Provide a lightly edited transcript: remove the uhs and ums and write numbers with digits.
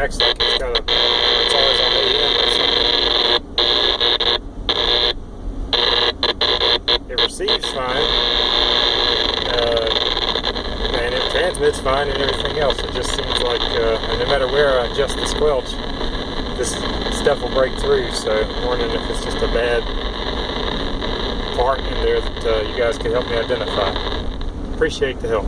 acts like it's always on AM or something. It receives fine, and it transmits fine and everything else. It just seems like no matter where I adjust the squelch, this stuff will break through. So I'm wondering if it's just a bad part in there that you guys can help me identify. Appreciate the help.